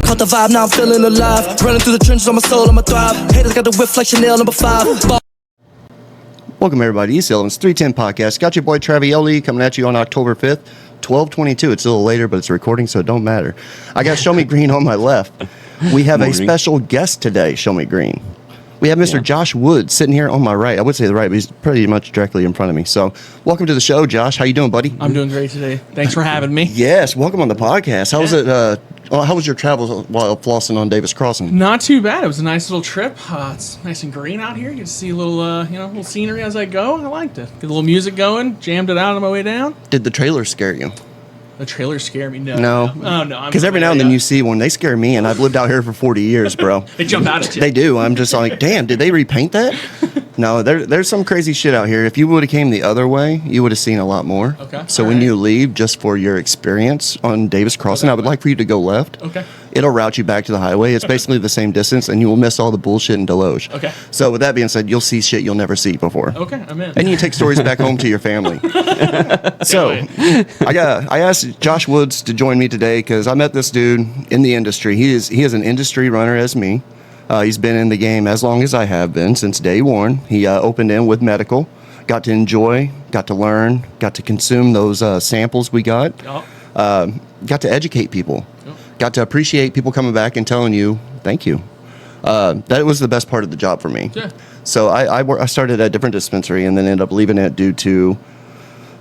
Caught the vibe, now I'm feeling alive. Running through the trenches on my soul, I'ma thrive. Haters got the whip like Chanel number 5. Welcome everybody to Elvins 310 Podcast. Got your boy Travioli coming at you on October 5th, 12:22. It's a little later, but it's a recording, so it don't matter. I got Show Me Green on my left. We have a special guest today, Show Me Green. We have Mr. Josh Wood sitting here on my right. I would say the right, but he's pretty much directly in front of me. So welcome to the show, Josh. How you doing, buddy? I'm doing great today. Thanks for having me. Yes, welcome on the podcast. How was it? How was your travels while flossing on Davis Crossing? Not too bad. It was a nice little trip. It's nice and green out here. You get to see a little, little scenery as I go. I liked it. Get a little music going. Jammed it out on my way down. Did the trailer scare you? The trailers scare me. No. Oh, no. Because every now and then you see one. They scare me, and I've lived out here for 40 years, bro. They jump out at you. They do. I'm just like, damn, did they repaint that? No, there's some crazy shit out here. If you would have came the other way, you would have seen a lot more. Okay. So when you leave, just for your experience on Davis Crossing, I would like for you to go left. Okay. It'll route you back to the highway. It's basically the same distance, and you will miss all the bullshit in Deloge. Okay. So with that being said, you'll see shit you'll never see before. Okay, I'm in. And you can take stories back home to your family. So I asked Josh Woods to join me today because I met this dude in the industry. He is an industry runner as me. He's been in the game as long as I have been, since day one. He opened in with medical, got to enjoy, got to learn, got to consume those samples we got, got to educate people, got to appreciate people coming back and telling you, thank you. That was the best part of the job for me. Yeah. So I started at a different dispensary and then ended up leaving it due to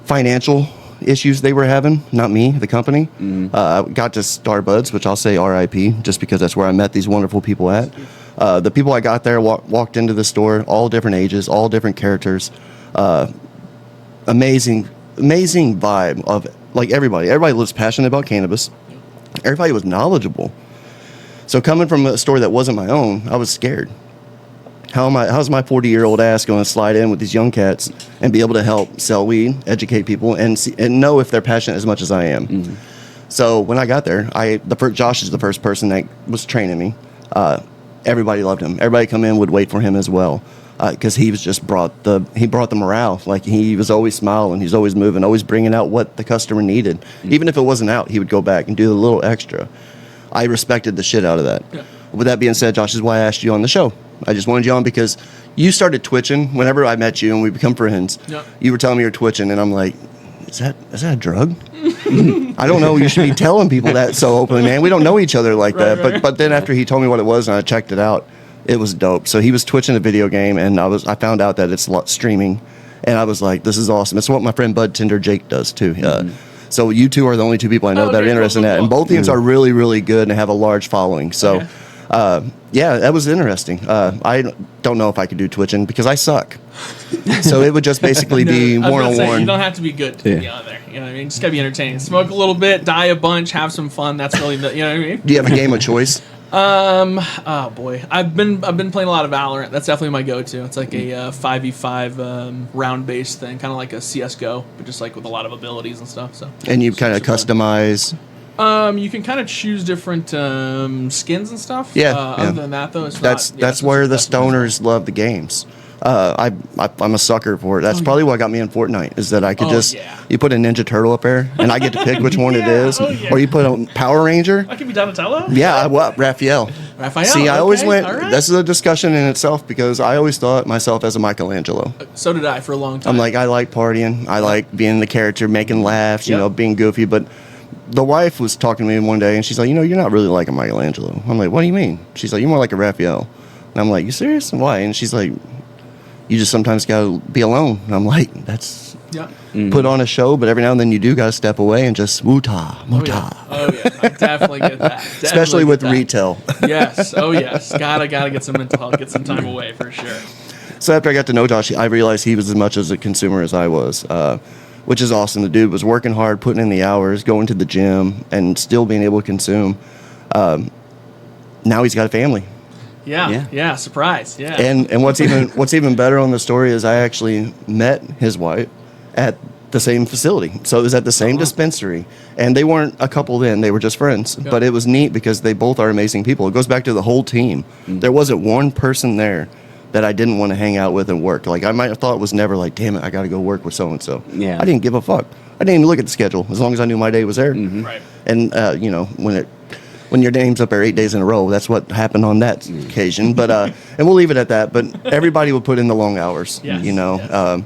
financial issues they were having, not me, the company. Got to Starbuds, which I'll say RIP, just because that's where I met these wonderful people at. The people I got there walked into the store, all different ages, all different characters. Amazing vibe of like everybody. Everybody was passionate about cannabis. Everybody was knowledgeable. So coming from a store that wasn't my own, I was scared. How's my 40-year-old ass going to slide in with these young cats and be able to help sell weed, educate people, and know if they're passionate as much as I am? So when I got there, Josh is the first person that was training me. Everybody loved him. Everybody come in would wait for him as well, because he brought the morale. Like he was always smiling, he's always moving, always bringing out what the customer needed. Even if it wasn't out, he would go back and do a little extra. I respected the shit out of that. Yeah. With that being said, Josh, is why I asked you on the show. I just wanted you on because you started twitching whenever I met you and we become friends. Yep. You were telling me you're twitching, and I'm like, is that a drug? I don't know. You should be telling people that so openly, man. We don't know each other like that. Right. But then after he told me what it was and I checked it out, it was dope. So he was twitching a video game, and I found out that it's streaming, and I was like, this is awesome. It's what my friend budtender Jake does too. So you two are the only two people I know that are interested in that, and both teams are really, really good and have a large following. So. Yeah, that was interesting. I don't know if I could do twitching because I suck. So it would just basically be one-on-one. You don't have to be good to be on there. You know what I mean? Just gotta be entertaining. Smoke a little bit, die a bunch, have some fun. That's really you know what I mean? Do you have a game of choice? Oh boy, I've been playing a lot of Valorant. That's definitely my go-to. It's like a 5v5 round-based thing, kind of like a CS:GO, but just like with a lot of abilities and stuff. So. And you kind of customize. You can kind of choose different skins and stuff. Other than that, though, that's where the stoners love the games. I'm a sucker for it. That's probably what got me in Fortnite, is that I could you put a Ninja Turtle up there, and I get to pick which one it is. Or you put a Power Ranger. I could be Donatello? Yeah, Raphael. See, I always went, this is a discussion in itself, because I always thought myself as a Michelangelo. So did I for a long time. I'm like, I like partying. I like being the character, making laughs, being goofy, but... The wife was talking to me one day, and she's like, you're not really like a Michelangelo. I'm like, what do you mean? She's like, you're more like a Raphael. And I'm like, you serious? Why? And she's like, you just sometimes got to be alone. And I'm like, that's put on a show, but every now and then you do got to step away and just muta. Oh, yeah. I definitely get that. Especially with retail. Yes. Oh, yes. Gotta get some mental health, get some time away for sure. So after I got to know Josh, I realized he was as much as a consumer as I was. Which is awesome. The dude was working hard, putting in the hours, going to the gym, and still being able to consume. Now he's got a family. Yeah. Surprise. Yeah. And what's even better on the story is I actually met his wife at the same facility. So it was at the same dispensary, and they weren't a couple then; they were just friends. But it was neat because they both are amazing people. It goes back to the whole team. There wasn't one person there that I didn't want to hang out with and work. Like, I might have thought it was never like, damn it, I got to go work with so-and-so. Yeah. I didn't give a fuck. I didn't even look at the schedule as long as I knew my day was there. Right. And, when when your name's up there 8 days in a row. That's what happened on that occasion. But and we'll leave it at that. But everybody would put in the long hours, Yes, you know. yes.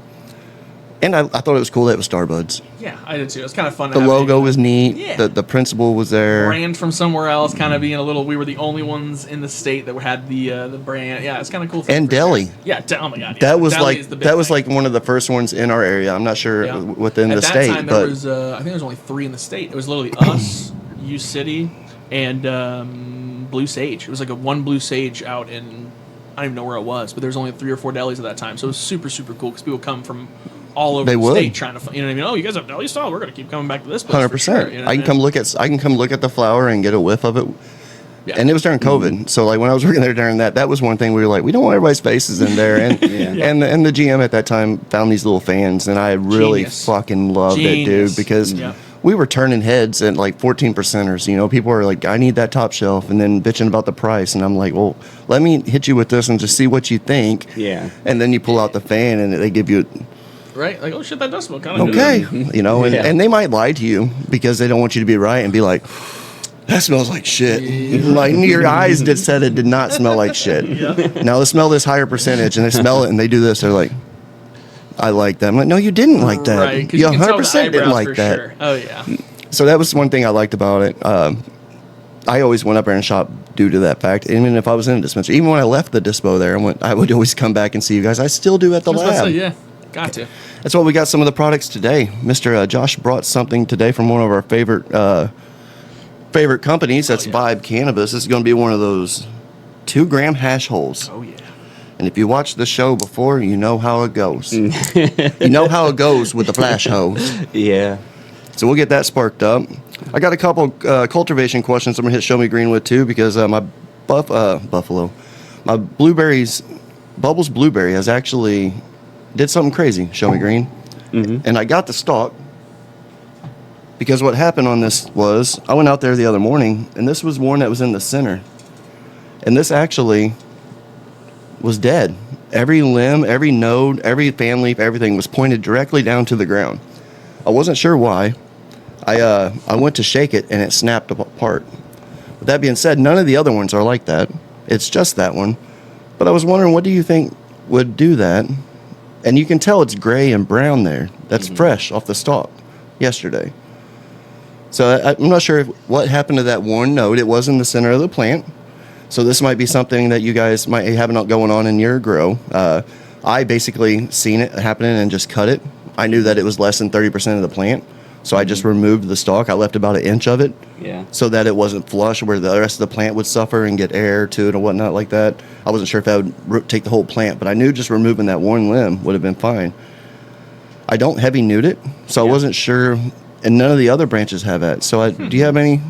And I thought it was cool that it was Starbuds. Yeah, I did too. It was kind of fun. The logo was neat. Yeah. The principal was there. Brand from somewhere else, kind of being a little. We were the only ones in the state that had the brand. Yeah, it's kind of cool. And Deli. Yeah, oh my god. Yeah. That was Deli is the big like thing. one of the first ones in our area. I'm not sure Yeah. within At the that state, time, there but was I think there was only 3 in the state. It was literally us, U City, and Blue Sage. It was like a one Blue Sage out in I don't even know where it was, but there was only 3 or 4 delis at that time. So it was super super cool because people come from all over They the would. state trying to, you know what I mean? Oh, you guys have deli style? We're going to keep coming back to this place. 100%. For sure, you know I can come look at the flower and get a whiff of it. Yeah. And it was during COVID, so like when I was working there during that was one thing we were like, we don't want everybody's faces in there, and and the GM at that time found these little fans, and I really Genius. fucking loved it, Genius. dude, because Yeah. we were turning heads at like 14%ers. You know, people were like, I need that top shelf, and then bitching about the price, and I'm like, well, let me hit you with this and just see what you think. Yeah. And then you pull out the fan, and they give you. Right? Like, oh shit, that does smell kind of Okay, good. you know, and, Yeah. and they might lie to you because they don't want you to be right and be like, that smells like shit. Like your eyes said it did not smell like shit. Now let's smell this higher percentage, and they smell it and they do this. They're like, I like that. I'm like, no, you didn't like that. Right, 'cause You can tell the 100% didn't eyebrows like for that. sure. Oh yeah. So that was one thing I liked about it. I always went up there and shop due to that fact. Even if I was in a dispensary, even when I left the dispo there, I would always come back and see you guys. I still do at the I was about to lab. say, yeah, got to. That's why we got some of the products today. Mr. Josh brought something today from one of our favorite companies. That's Vibe Cannabis. This is going to be one of those 2-gram hash holes. Oh yeah. And if you watched the show before, you know how it goes. You know how it goes with the flash hose. Yeah. So we'll get that sparked up. I got a couple cultivation questions I'm going to hit Show Me Green with too, because my my Bubbles Blueberry has actually did something crazy, Show Me Green. And I got the stalk because what happened on this was I went out there the other morning, and this was one that was in the center. And this actually was dead. Every limb, every node, every fan leaf, everything was pointed directly down to the ground. I wasn't sure why. I went to shake it, and it snapped apart. With that being said, none of the other ones are like that. It's just that one. But I was wondering, what do you think would do that? And you can tell it's gray and brown there. That's fresh off the stalk yesterday. So I'm not sure what happened to that one node. It was in the center of the plant. So this might be something that you guys might have not going on in your grow. I basically seen it happening and just cut it. I knew that it was less than 30% of the plant. So I just removed the stalk. I left about 1 inch of it. Yeah. So that it wasn't flush where the rest of the plant would suffer and get air to it and whatnot like that. I wasn't sure if that would take the whole plant, but I knew just removing that one limb would have been fine. I don't heavy nude it, so I wasn't sure, and none of the other branches have that. So do you have any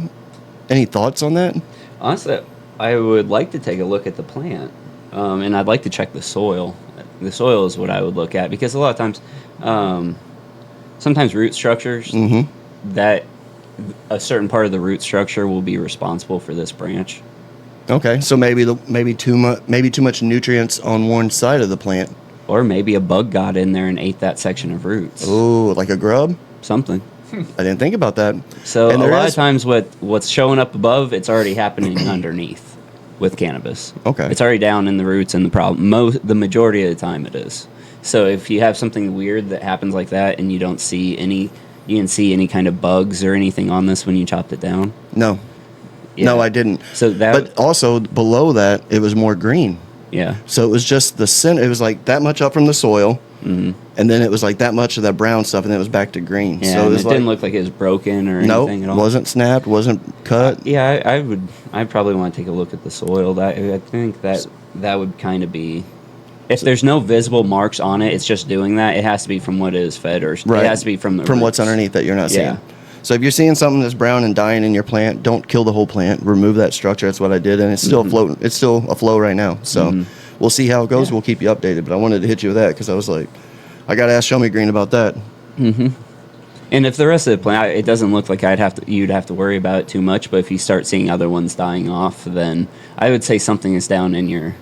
thoughts on that? Honestly, I would like to take a look at the plant, and I'd like to check the soil. The soil is what I would look at, because a lot of times, sometimes root structures, that a certain part of the root structure will be responsible for this branch. Okay, so maybe too much nutrients on one side of the plant. Or maybe a bug got in there and ate that section of roots. Oh, like a grub? Something. I didn't think about that. So And a there lot is- of times what's showing up above, it's already happening underneath with cannabis. Okay. It's already down in the roots, and the majority of the time it is. So if you have something weird that happens like that and you didn't see any kind of bugs or anything on this when you chopped it down? No. Yeah. No, I didn't. So But also below that, it was more green. Yeah. So it was just the center. It was like that much up from the soil, and then it was like that much of that brown stuff, and then it was back to green. Yeah, so and it was didn't look like it was broken or anything at all. wasn't snapped, wasn't cut. Yeah, I'd probably want to take a look at the soil. I think that would kind of be, if there's no visible marks on it, it's just doing that. It has to be from what it is fed, or Right. it has to be from the from what's roots. underneath that you're not Yeah. seeing. So if you're seeing something that's brown and dying in your plant, don't kill the whole plant. Remove that structure. That's what I did, and it's still floating. It's still afloat right now. So we'll see how it goes. Yeah. We'll keep you updated. But I wanted to hit you with that because I was like, I got to ask Show Me Green about that. And if the rest of the plant, it doesn't look like you'd have to worry about it too much. But if you start seeing other ones dying off, then I would say something is down in your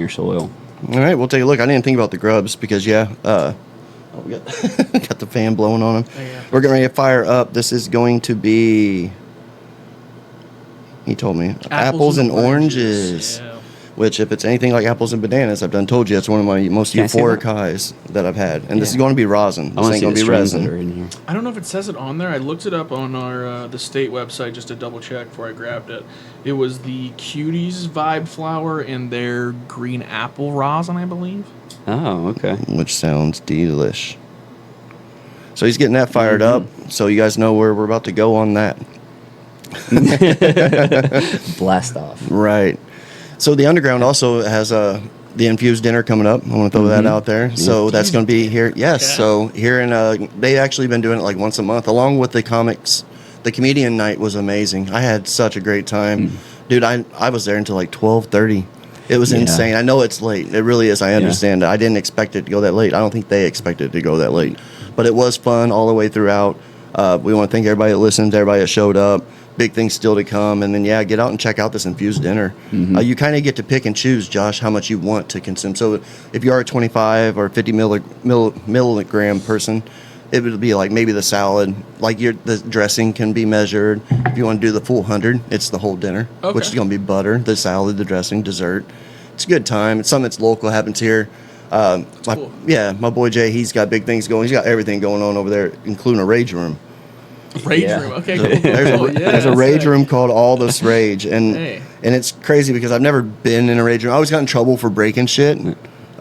soil. All right, we'll take a look. I didn't think about the grubs because we got got the fan blowing on them. Yeah. We're getting ready to fire up. This is going to be He told me apples and oranges. Yeah. Which, if it's anything like apples and bananas, I've done told you it's one of my most Can I see euphoric that? highs that I've had. And this is Yeah. going to be rosin. I This want to ain't see going the to be strains that are resin. in here. I don't know if it says it on there. I looked it up on our the state website just to double check before I grabbed it. It was the Cuties Vibe flower and their green apple rosin, I believe. Oh, okay. Which sounds delish. So he's getting that fired up. So you guys know where we're about to go on that. Blast off. Right. So the underground also has the infused dinner coming up. I want to throw that out there. So that's going to be here. Yes. Okay. So here in they actually been doing it like once a month, along with the comics. The comedian night was amazing. I had such a great time, dude. I was there until like 12:30. It was Yeah. insane. I know it's late. It really is. I understand. I didn't expect it to go that late. I don't think they expected it to go that late, but it was fun all the way throughout. We want to thank everybody that listened, everybody that showed up. Big things still to come, and then get out and check out this infused dinner. You kind of get to pick and choose, Josh, how much you want to consume. So if you are a 25 or 50 milligram person, it would be like maybe the salad, like the dressing can be measured. If you want to do the full 100, it's the whole dinner, which is going to be butter, the salad, the dressing, dessert. It's a good time. It's something that's local, happens here. Cool. My boy Jay, he's got big things going. He's got everything going on over there, including a rage room. Rage Yeah. room. Okay, cool. There's a rage room called All This Rage, and Hey. and it's crazy because I've never been in a rage room. I always got in trouble for breaking shit.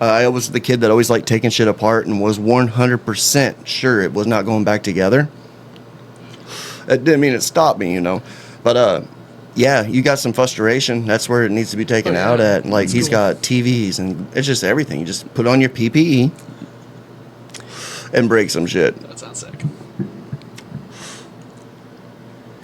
I was the kid that always liked taking shit apart and was 100% sure it was not going back together. It didn't mean it stopped me, But you got some frustration. That's where it needs to be taken out at. Like he's got TVs and it's just everything. You just put on your PPE and break some shit. That sounds sick.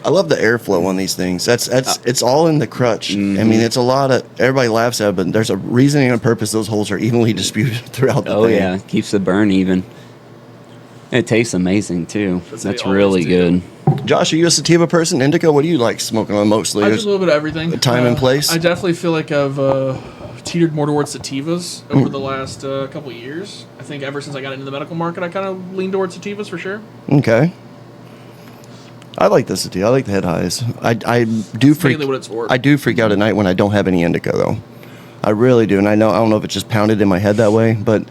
I love the airflow on these things. It's all in the crutch. I mean, it's a lot of everybody laughs at it, but there's a reasoning and a purpose. Those holes are evenly distributed throughout the Oh thing. yeah, keeps the burn even. It tastes amazing too. That's That's what they really always good. Josh, are you a sativa person? Indica? What do you like smoking on mostly? I do a little bit of everything. Time and place? I definitely feel like I've teetered more towards sativas over the last couple of years. I think ever since I got into the medical market, I kind of leaned towards sativas for sure. Okay. I like the sativa. I like the head highs. I do freak. mainly what it's for. I do freak out at night when I don't have any indica though. I really do, and I don't know if it's just pounded in my head that way, but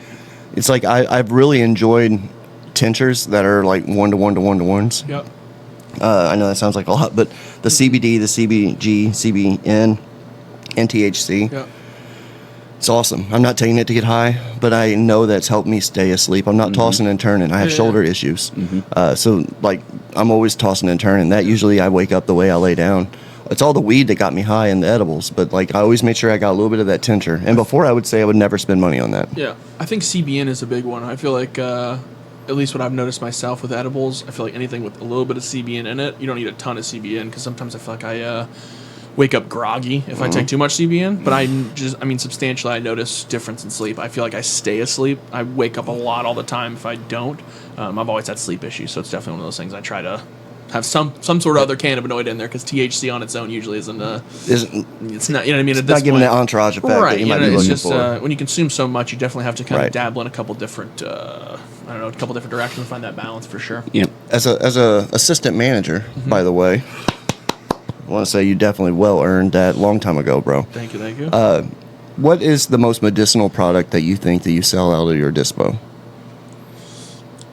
it's like I've really enjoyed tinctures that are like 1-to-1-to-1-to-1s. Yep. I know that sounds like a lot, but the CBD, the CBG, CBN, and THC. Yep. It's awesome. I'm not taking it to get high, but I know that's helped me stay asleep. I'm not tossing and turning. I have Yeah. shoulder issues. So, like, I'm always tossing and turning. That usually I wake up the way I lay down. It's all the weed that got me high and the edibles, but, like, I always made sure I got a little bit of that tincture. And before, I would say I would never spend money on that. Yeah, I think CBN is a big one. I feel like, at least what I've noticed myself with edibles, I feel like anything with a little bit of CBN in it, you don't need a ton of CBN because sometimes I feel like I wake up groggy if I take too much CBN. But substantially, I notice difference in sleep. I feel like I stay asleep. I wake up a lot all the time if I don't. I've always had sleep issues, so it's definitely one of those things I try to have some sort of other cannabinoid in there because THC on its own usually isn't it's not, you know what I mean? At It's not this giving point. that entourage effect Right, that you might be it's looking just for. when you consume so much, you definitely have to kind Right. of dabble in a couple different, a couple different directions to find that balance for sure. Yep. As a assistant manager, by the way, I want to say you definitely well earned that long time ago, bro. Thank you. What is the most medicinal product that you think that you sell out of your dispo?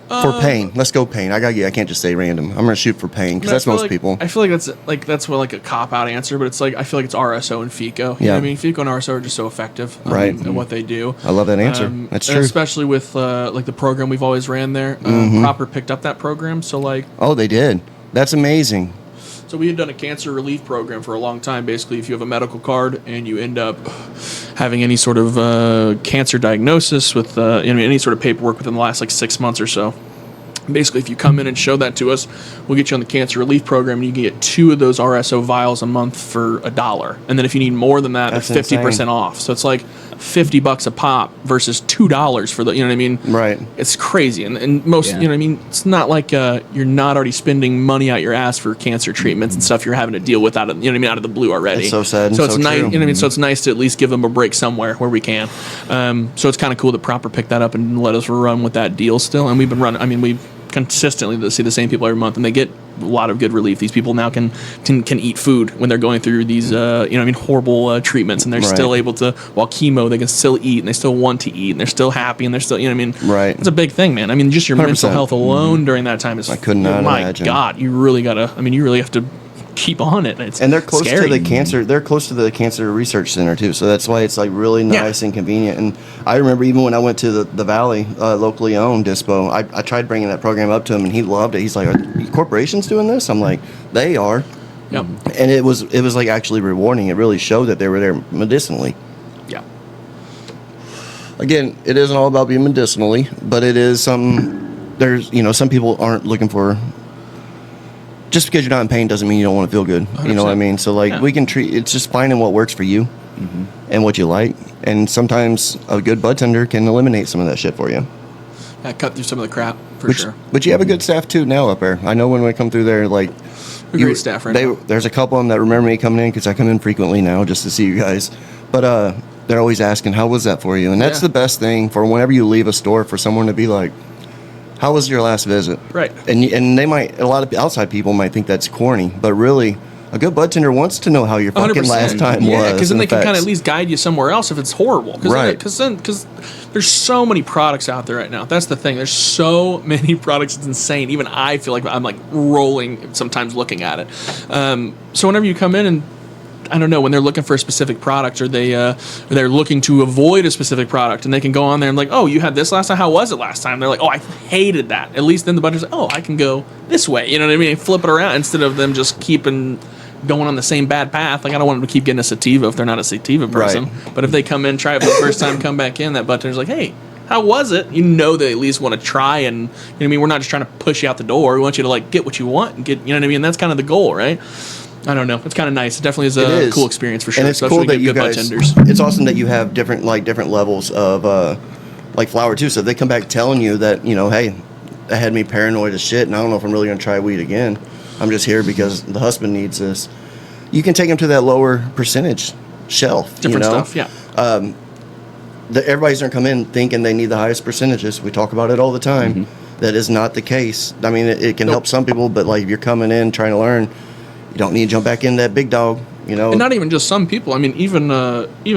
For pain, let's go pain. I can't just say random. I'm gonna shoot for pain because that's most people. I feel like that's what like a cop out answer, but it's like I feel like it's RSO and FICO. You know what I mean? FICO and RSO are just so effective, Right. in what they do. I love that answer. That's and true. especially with like the program we've always ran there. Proper picked up that program, so like. Oh, they did. That's amazing. So we had done a cancer relief program for a long time. Basically, if you have a medical card and you end up having any sort of cancer diagnosis with any sort of paperwork within the last like 6 months or so, basically, if you come in and show that to us, we'll get you on the cancer relief program, and you can get 2 of those RSO vials a month for $1. And then if you need more than that, That's it's 50% insane. off. So it's like $50 a pop versus $2 for the, you know what I mean? Right. It's crazy. And most, Yeah. you know what I mean? It's not like you're not already spending money out your ass for cancer treatments and stuff you're having to deal with out of, you know what I mean, out of the blue already. It's so sad and So it's so nice, true. you know what I mean? So it's nice to at least give them a break somewhere where we can. So it's kind of cool that Proper picked that up and let us run with that deal still. And we've been running, we've consistently to see the same people every month, and they get a lot of good relief. These people now can eat food when they're going through these horrible treatments, and they're still able to, while chemo, they can still eat, and they still want to eat, and they're still happy, and they're still, Right. It's a big thing, man. I mean, just your 100%. mental health alone during that time is, I could not imagine. My God, you really have to keep on it. And they're close scary. to the cancer. They're close to the cancer research center too, so that's why it's like really nice and convenient. And I remember even when I went to the Valley, locally owned dispo, I tried bringing that program up to him, and he loved it. He's like, "Are corporations doing this?" I'm like, "They are." Yep. And it was like actually rewarding. It really showed that they were there medicinally. Yeah. Again, it isn't all about being medicinally, but it is some. There's some people aren't looking for. Just because you're not in pain doesn't mean you don't want to feel good. 100%. You know what I mean? So we can treat. It's just finding what works for you and what you like. And sometimes a good budtender can eliminate some of that shit for you. Yeah, cut through some of the crap for sure. But you have a good staff too now up there. I know when we come through there, like Great staff right now. There's a couple of them that remember me coming in because I come in frequently now just to see you guys. But they're always asking, "How was that for you?" And that's the best thing for whenever you leave a store, for someone to be like, "How was your last visit?" Right. And they might, a lot of outside people might think that's corny, but really, a good budtender wants to know how your fucking 100%. last time was. Yeah, because then they can kind of effects. at least guide you somewhere else if it's horrible. Right. Because there's so many products out there right now. That's the thing. There's so many products. It's insane. Even I feel like I'm like rolling sometimes looking at it. So whenever you come in and I don't know, when they're looking for a specific product, or they're looking to avoid a specific product, and they can go on there and like, "Oh, you had this last time. How was it last time?" They're like, "Oh, I hated that." At least then the budget's like, "Oh, I can go this way." You know what I mean? Flip it around instead of them just keeping going on the same bad path. Like, I don't want them to keep getting a sativa if they're not a sativa person. Right. But if they come in, try it for the first time, come back in, that budtender's like, "Hey, how was it?" You know, they at least want to try, and you know what I mean. We're not just trying to push you out the door. We want you to like get what you want and get. You know what I mean? That's kind of the goal, right? I don't know. It's kind of nice. It definitely is a cool experience for sure. And it's especially cool that you good guys. budtenders. It's awesome that you have different levels of like flower too. So if they come back telling you that hey, that had me paranoid as shit, and I don't know if I'm really going to try weed again. I'm just here because the husband needs this. You can take them to that lower percentage shelf. Different stuff, yeah. Everybody's going to come in thinking they need the highest percentages. We talk about it all the time. That is not the case. I mean, it can help some people, but like if you're coming in trying to learn, you don't need to jump back in that big dog. And not even just some people. I mean, even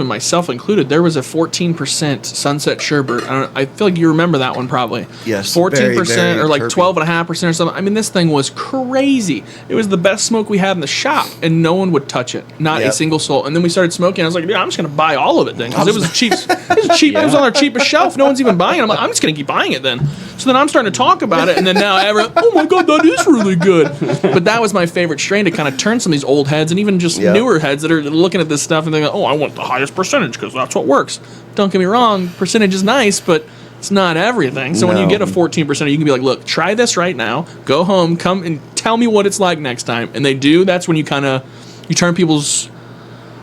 myself included. There was a 14% Sunset Sherbet. I feel like you remember that one probably. Yes. 14% or like terpy. 12.5% or something. I mean, this thing was crazy. It was the best smoke we had in the shop, and no one would touch it. Not a single soul. And then we started smoking. I was like, dude, I'm just gonna buy all of it then, because it was cheap. It was cheap. It was on our cheapest shelf. No one's even buying it. I'm like, I'm just gonna keep buying it then. So then I'm starting to talk about it, and then now everyone, oh my god, that is really good. But that was my favorite strain to kind of turn some of these old heads and even just newer heads that are looking at this stuff and they're like, "Oh, I want the highest percentage because that's what works." Don't get me wrong, percentage is nice, but it's not everything. So when you get a 14%, you can be like, "Look, try this right now. Go home, come and tell me what it's like next time." And they do. That's when you turn people's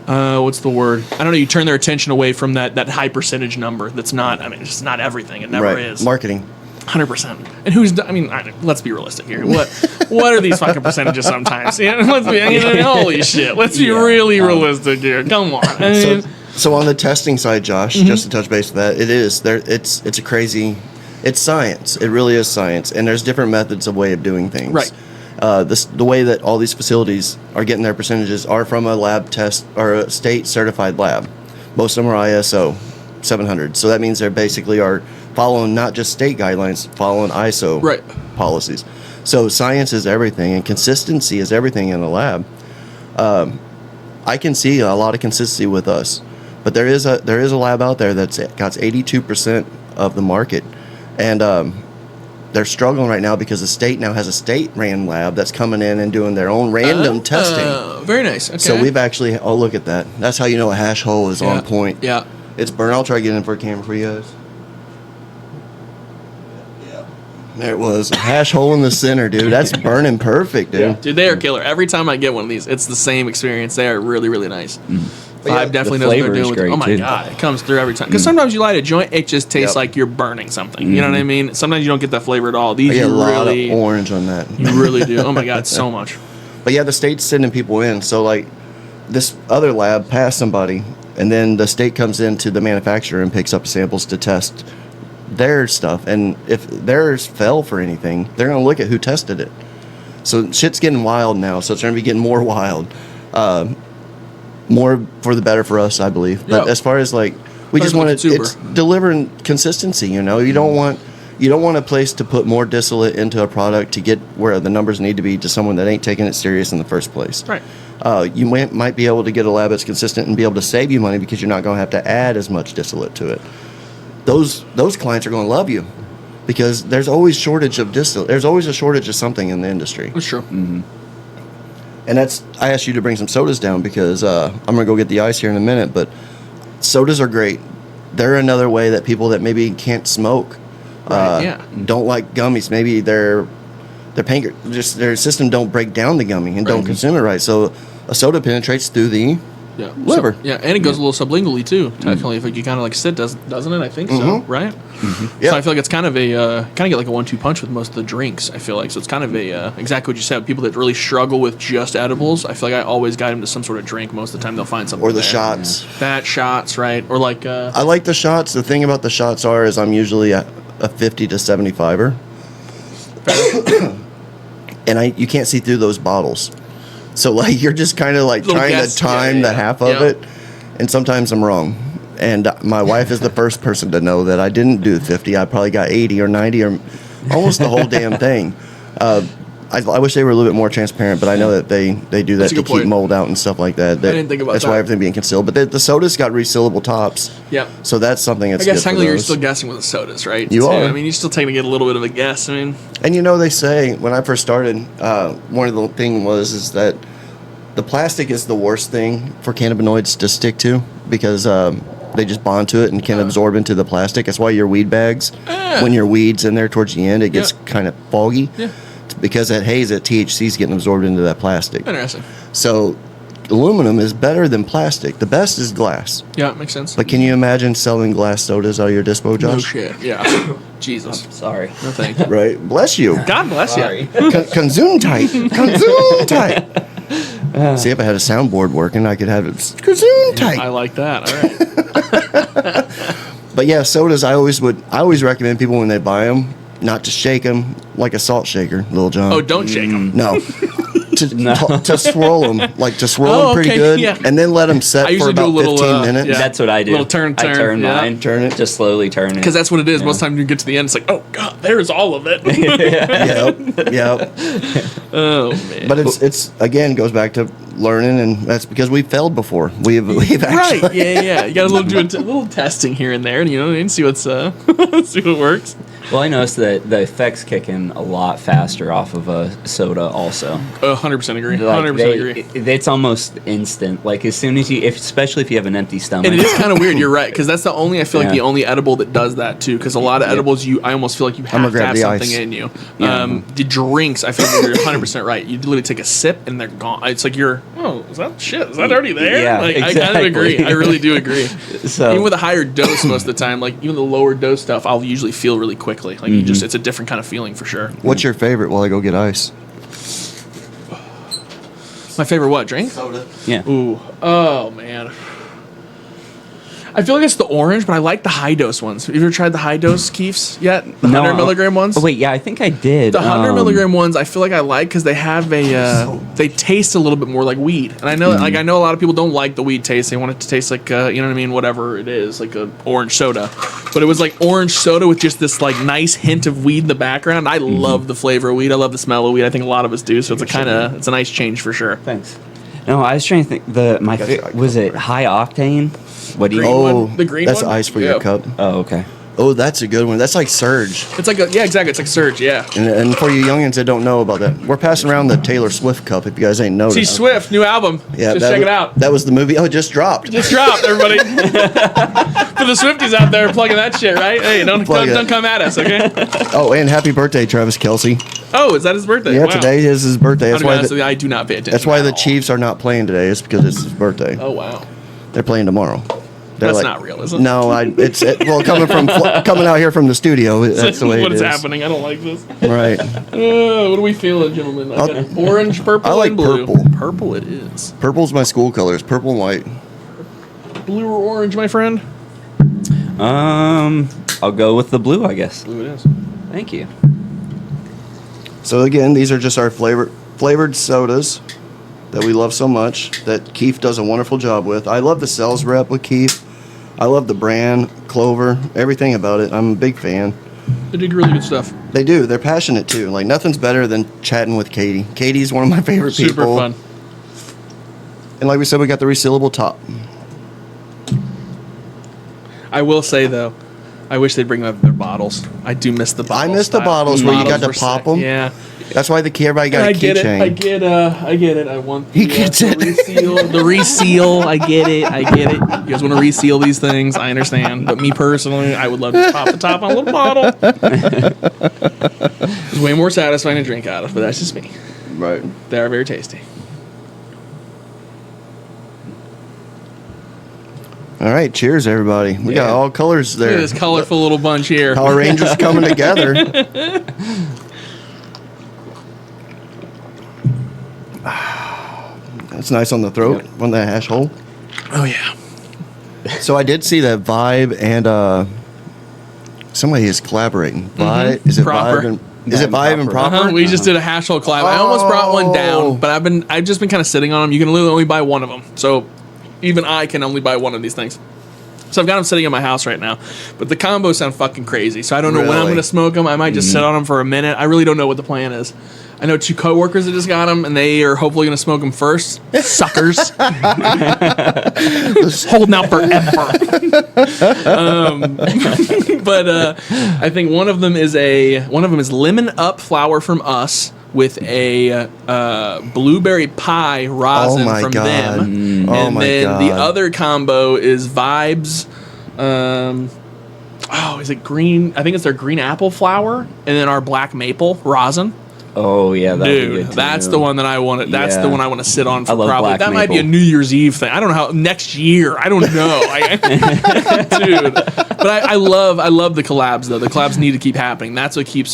what's the word? I don't know. You turn their attention away from that high percentage number. That's not. I mean, it's just not everything. It never is. Marketing. 100%. And let's be realistic here. What are these fucking percentages sometimes? Let's be, holy shit. Let's be really realistic here. Come on. I mean, So on the testing side, Josh, just to touch base with that, it is there. It's a crazy. It's science. It really is science, and there's different methods of way of doing things. Right. The way that all these facilities are getting their percentages are from a lab test or a state certified lab. Most of them are ISO 700. So that means they basically are following not just state guidelines, following ISO policies. So science is everything, and consistency is everything in a lab. I can see a lot of consistency with us, but there is a lab out there that's got 82% of the market, and they're struggling right now because the state now has a state-ran lab that's coming in and doing their own random testing. Very nice. Okay. So we've actually, look at that. That's how you know a hash hole is on point. Yeah. It's burn. I'll try to get in for a camera for you guys. There it was. A hash hole in the center, dude. That's burning perfect, dude. Yeah. Dude, they are killer. Every time I get one of these, it's the same experience. They are really, really nice. Vibe definitely knows what they're doing with it. Oh my god, it comes through every time. Because sometimes you light a joint, it just tastes like you're burning something. You know what I mean? Sometimes you don't get that flavor at all. These I get you a lot really of orange on that. You really do. Oh my god, so much. But yeah, the state's sending people in. So like this other lab passed somebody, and then the state comes into the manufacturer and picks up samples to test their stuff, and if theirs fell for anything, they're gonna look at who tested it. So shit's getting wild now. So it's gonna be getting more wild, more for the better for us, I believe. But Yeah. as far as like, we Better just for the want to, it's consumer. delivering consistency. You know, you don't want a place to put more distillate into a product to get where the numbers need to be to someone that ain't taking it serious in the first place. Right. You might be able to get a lab that's consistent and be able to save you money because you're not going to have to add as much distillate to it. Those clients are going to love you because there's always shortage of distillate. There's always a shortage of something in the industry. That's true. And I asked you to bring some sodas down because I'm going to go get the ice here in a minute, but sodas are great. They're another way that people that maybe can't smoke, Right, yeah. don't like gummies, maybe their pancreas, just their system don't break down the gummy and don't consume it right. So a soda penetrates through the Yeah. liver. So, yeah, and it goes a little sublingually too. Technically, if you kind of like sit, doesn't it? I think so. Right. Yeah. So I feel like it's kind of a kind of get like a 1-2 punch with most of the drinks. I feel like so it's kind of a exactly what you said. People that really struggle with just edibles, I feel like I always guide them to some sort of drink. Most of the time, they'll find something. Or the there. shots. That shots, right? Or like I like the shots. The thing about the shots is I'm usually a 50 to 75er. And you can't see through those bottles. So like you're just kind of like Little trying guess. to time the half of Yeah. it. And sometimes I'm wrong. And my wife is the first person to know that I didn't do 50. I probably got 80 or 90 or almost the whole damn thing. I wish they were a little bit more transparent, but I know that they do that That's a to good keep point. mold out and stuff like that. didn't think about that's that. why everything being concealed. But the soda's got resealable tops. Yep. So that's something that's I guess good for technically you're those. still guessing with the sodas, right? You are. I mean, you're still taking a little bit of a guess. I mean, And you know, they say when I first started, one of the thing is that the plastic is the worst thing for cannabinoids to stick to because they just bond to it and can absorb into the plastic. That's why your weed bags, when your weed's in there towards the end, it gets kind of foggy. Yeah. It's because that haze, that THC is getting absorbed into that plastic. interesting. So aluminum is better than plastic. The best is glass. Yeah, it makes sense. But can you imagine selling glass sodas out of your dispo, No Josh? shit. Yeah. Jesus. Sorry. No thank you. Right. Bless you. God bless Sorry. you. Consume-tight. Consume-tight. See, if I had a soundboard working, I could have it consume-tight. I like that. All right. But yeah, sodas, I always recommend people when they buy them not to shake them like a salt shaker, Lil Jon. Oh, don't shake them. No. To swirl them, like to swirl Oh, them pretty okay, good, yeah. and then let them set I usually for do a about little, 15 minutes. yeah. That's what I do. Little turn, I turn yeah. mine. Turn it. Just slowly turn it. Because that's what it is. Most times you get to the end, it's like, oh god, there's all of it. Yep. Oh man. But it's again goes back to learning, and that's because we failed before. We've actually Right. Yeah. You got to do a little testing here and there, and and see what's see what works. Well, I noticed that the effects kick in a lot faster off of a soda also. 100% agree. Like 100% agree. it's almost instant. Like as soon as especially if you have an empty stomach. And it is kind of weird. You're right, because that's I feel like Yeah. the only edible that does that too. Because a lot of edibles, I almost feel like you gonna have to grab have the something ice. in you. Yeah. The drinks, I feel like you're 100% right. You literally take a sip and they're gone. It's like is that shit? Is that already there? Yeah, like, I kind of agree. exactly. I really do agree. So- even with a higher dose, most of the time, like even the lower dose stuff, I'll usually feel really quickly. Like it's a different kind of feeling for sure. What's your favorite while I go get ice? My favorite what drink? Soda. Yeah. Ooh, oh man. I feel like it's the orange, but I like the high dose ones. Have you ever tried the high dose keefs yet? The 100 milligram ones? Oh, wait, yeah, I think I did. The 100 milligram ones, I feel like I like because they have they taste a little bit more like weed. And I know, I know a lot of people don't like the weed taste. They want it to taste like, you know what I mean? Whatever it is, like a orange soda. But it was like orange soda with just this like nice hint of weed in the background. I love the flavor of weed. I love the smell of weed. I think a lot of us do. So it's it's a nice change for sure. Thanks. No, I was trying to think. Was it high octane? What do you? Green Oh, one? The green that's one? ice for Yeah. your cup. Oh, okay. Oh, that's a good one. That's like Surge. It's like exactly. It's like Surge, yeah. And for you youngins that don't know about that, we're passing around the Taylor Swift cup. If you guys ain't noticed, See Swift, new album. Just check it out. That was the movie. Oh, it just dropped. Just dropped, everybody. For the Swifties out there plugging that shit, right? Hey, don't Plug it. come at us, okay? Oh, and happy birthday, Travis Kelce. Oh, is that his birthday? Yeah, Wow. today is his birthday. I'm That's gonna be why. honest with you, I do not pay attention. That's why at the all. Chiefs are not playing today. It's because it's his birthday. Oh wow, They're playing tomorrow. They're that's not real, is it? No, well coming out here from the studio. That's the way what it is is. happening? I don't like this. Right. What are we feeling, gentlemen? I got orange, purple, I like and blue. purple. Purple it is. Purple's my school colors. Purple and white. Blue or orange, my friend? I'll go with the blue, I guess. Blue it is. Thank you. So again, these are just our flavored sodas that we love so much that Keith does a wonderful job with. I love the sales rep with Keith. I love the brand, Clover, everything about it. I'm a big fan. They do really good stuff. They do. They're passionate too. Like nothing's better than chatting with Katie. Katie's one of my favorite people. Super fun. And like we said, we got the resealable top. I will say though, I wish they'd bring up their bottles. I do miss the bottles. I miss the bottles where you got to pop them. Yeah. That's why everybody got a keychain. I get it. I want He gets it. The reseal. I get it. You guys want to reseal these things? I understand. But me personally, I would love to pop the top on a little bottle. It's way more satisfying to drink out of, but that's just me. Right. They are very tasty. All right. Cheers, everybody. We got all colors there. Look at this colorful little bunch here. Power Rangers coming together. That's nice on the throat, on the hash hole. Oh yeah. So I did see that Vibe and somebody is collaborating. Vibe, is it Proper. Vibe and is it Vibe and Proper? We just did a hash hole collab. I almost brought one down, but I've just been kind of sitting on them. You can literally only buy one of them, so even I can only buy one of these things. So I've got them sitting in my house right now, but the combos sound fucking crazy. So I don't know when I'm going to smoke them. I might just sit on them for a minute. I really don't know what the plan is. I know 2 coworkers that just got them, and they are hopefully going to smoke them first. Suckers. Holding out forever. But I think one of them is lemon up flower from us with a blueberry pie rosin from them. And then the other combo is Vibes. Is it green? I think it's their green apple flower, and then our black maple rosin. Oh yeah, dude, that's the one that I want. That's the one I want to sit on for probably. That might be a New Year's Eve thing. I don't know how next year. I don't know, dude. But I love the collabs though. The collabs need to keep happening. That's what keeps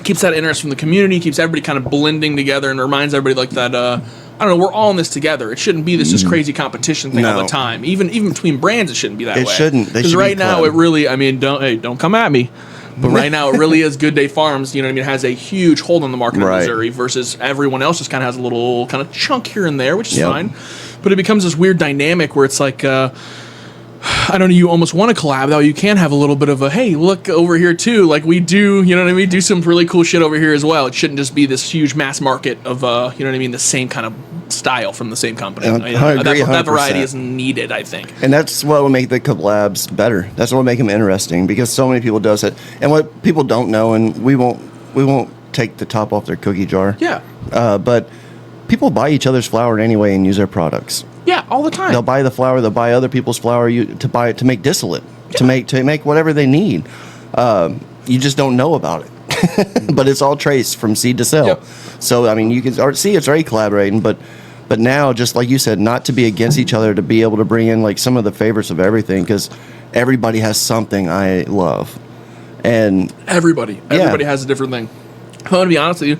keeps that interest from the community. Keeps everybody kind of blending together and reminds everybody like that. I don't know. We're all in this together. It shouldn't be this just crazy competition thing all the time. Even between brands, it shouldn't be that way. It shouldn't. Because right now, it really. I mean, don't come at me. But right now, it really is Good Day Farms. You know what I mean? It has a huge hold on the market in Missouri versus everyone else just kind of has a little kind of chunk here and there, which is fine. But it becomes this weird dynamic where it's like, I don't know, you almost want to collab, though. You can have a little bit of a, hey, look over here, too. Like we do, you know what I mean? Do some really cool shit over here as well. It shouldn't just be this huge mass market of, you know what I mean? The same kind of style from the same company. I agree, that variety is needed, I think. And that's what will make the collabs better. That's what will make them interesting because so many people does it. And what people don't know, and we won't take the top off their cookie jar. Yeah. But people buy each other's flour anyway and use their products. Yeah, all the time. They'll buy the flour. They'll buy other people's flour to make distillate, to make whatever they need. You just don't know about it. But it's all traced from seed to sell. Yep. So, I mean, you can see it's already collaborating, but now, just like you said, not to be against each other, to be able to bring in like some of the favorites of everything, because everybody has something I love. And everybody has a different thing. I'm going to be honest with you,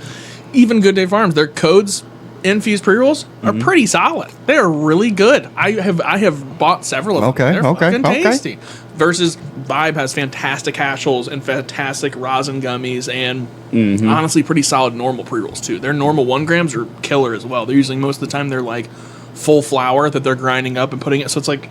even Good Day Farms, their codes, infused pre-rolls are pretty solid. They are really good. I have bought several of them. They're fucking tasty. Versus Vibe has fantastic hash holes and fantastic rosin gummies and honestly pretty solid normal pre-rolls too. Their normal 1 grams are killer as well. They're usually most of the time they're like full flour that they're grinding up and putting it. So it's like,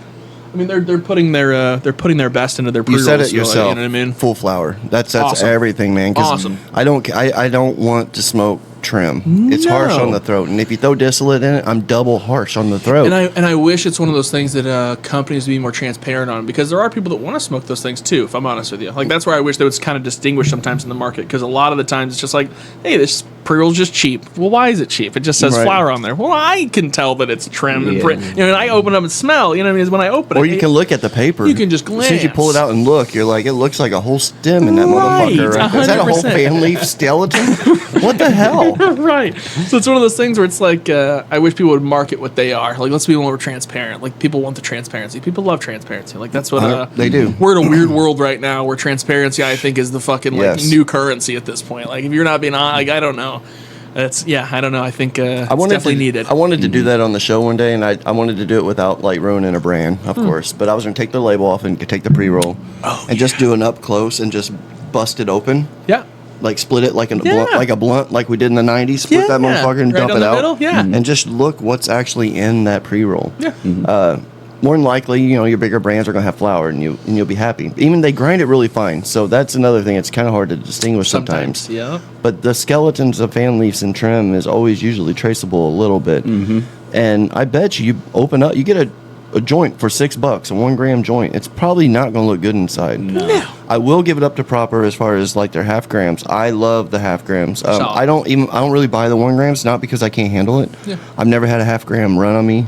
I mean, they're putting their best into their pre-rolls. You said it yourself. You know what I mean? Full flour. That's awesome. Everything, man. Awesome. I don't want to smoke trim. It's harsh on the throat, and if you throw distillate in it, I'm double harsh on the throat. And I wish it's one of those things that companies would be more transparent on, because there are people that want to smoke those things too, if I'm honest with you. Like, that's where I wish they would kind of distinguish sometimes in the market, because a lot of the times it's just like, hey, this pre-roll's just cheap. Well, why is it cheap? It just says flour on there. Well, I can tell that it's trimmed and and I open up and smell, you know what I mean, is when I open it. Or you can look at the paper. You can just glance. As soon as you pull it out and look, you're like, it looks like a whole stem in that motherfucker. Right? Is that a whole family skeleton? What the hell? Right. So it's one of those things where it's like, I wish people would market what they are. Like, let's be more transparent. Like, people want the transparency. People love transparency. Like, that's what they do. We're in a weird world right now where transparency, I think, is the fucking new currency at this point. Like, if you're not being on, like, I don't know. I don't know. I think it's I wanted definitely to, needed. I wanted to do that on the show one day, and I wanted to do it without like ruining a brand, of course. But I was going to take the label off and take the pre-roll and just do an up close and just bust it open. Yeah. Like split it like a blunt, like we did in the '90s. Split that motherfucker and right dump down it the out. middle, yeah. And just look what's actually in that pre-roll. Yeah. More than likely, your bigger brands are gonna have flour, and you'll be happy. Even they grind it really fine, so that's another thing. It's kind of hard to distinguish sometimes. Yeah. But the skeletons of fan leaves and trim is always usually traceable a little bit. And I bet you open up, you get a joint for $6, a 1 gram joint. It's probably not going to look good inside. No. I will give it up to Proper as far as like their half grams. I love the half grams. Solid. I don't really buy the 1 grams, not because I can't handle it. Yeah. I've never had a half gram run on me.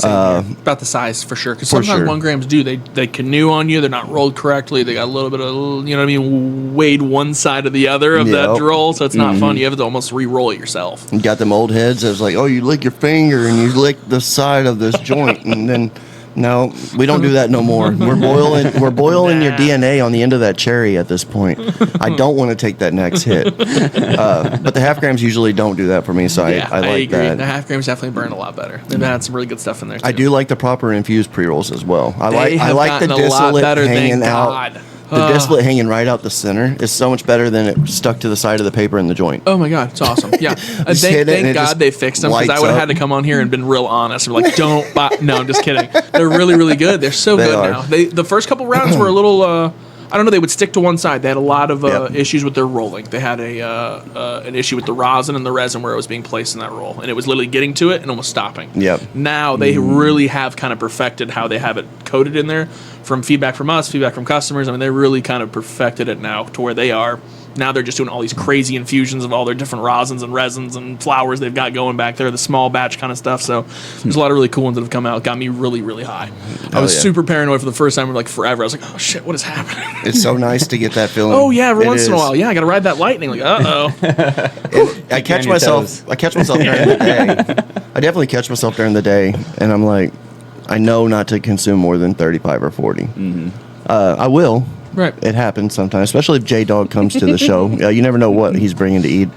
About the size for sure, because For sometimes sure. 1 grams they canoe on you. They're not rolled correctly. They got a little bit of weighed one side or the other of that Yep. roll, so it's not fun. You have to almost re-roll it yourself. You got them old heads that's like, oh, you lick your finger and you lick the side of this joint, and then no, we don't do that no more. We're boiling your DNA on the end of that cherry at this point. I don't want to take that next hit, but the half grams usually don't do that for me, so I like agree. that. The half grams definitely burn a lot better. They've had some really good stuff in there. I too. do like the Proper infused pre-rolls as well. I They have like the gotten a lot distillate better, thank hanging out. God. The distillate hanging right out the center is so much better than it stuck to the side of the paper in the joint. Oh my God, it's awesome. Yeah. Just hit it and Thank it God just they fixed them, because I lights would have up. had to come on here and been real honest. We're like, don't buy. No, I'm just kidding. They're really, really good. They're so They good are. now. The first couple rounds were a little, I don't know, they would stick to one side. They had a lot of Yep. issues with their rolling. They had an issue with the rosin and the resin where it was being placed in that roll. And it was literally getting to it and almost stopping. Yep. Now they really have kind of perfected how they have it coated in there. From feedback from us, feedback from customers, I mean, they really kind of perfected it now to where they are. Now they're just doing all these crazy infusions of all their different rosins and resins and flowers they've got going back there, the small batch kind of stuff. So there's a lot of really cool ones that have come out. Got me really, really high. I was yeah. super paranoid for the first time, like forever. I was like, oh shit, what is happening? It's so nice to get that feeling. Oh yeah, every It once in a is. while. Yeah, I got to ride that lightning. Like, I catch on your myself. toes. I catch myself during the day. I definitely catch myself during the day, and I'm like, I know not to consume more than 35 or 40. I will. Right. It happens sometimes, especially if J Dog comes to the show. You never know what he's bringing to eat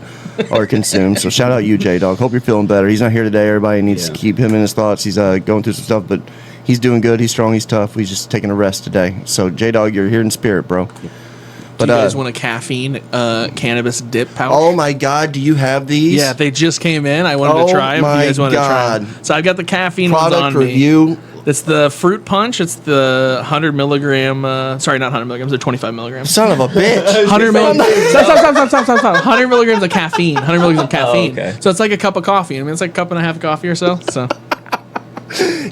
or consume. So shout out you, J Dog. Hope you're feeling better. He's not here today. Everybody needs to keep him in his thoughts. He's going through some stuff, but he's doing good. He's strong. He's tough. He's just taking a rest today. So J Dog, you're here in spirit, bro. Do you guys want a caffeine cannabis dip pouch? Oh my God, do you have these? Yeah, they just came in. I wanted Oh to try them. my You guys wanted God. to try them? So I've got the caffeine ones Product on me. review. It's the fruit punch. It's the 100 milligram. Sorry, not 100 milligrams. They're 25 milligrams. Son of a bitch. 100 milligrams. Stop. 100 milligrams of caffeine. 100 milligrams of caffeine. okay. So it's like a cup of coffee. I mean, it's like a cup and a half of coffee or so. So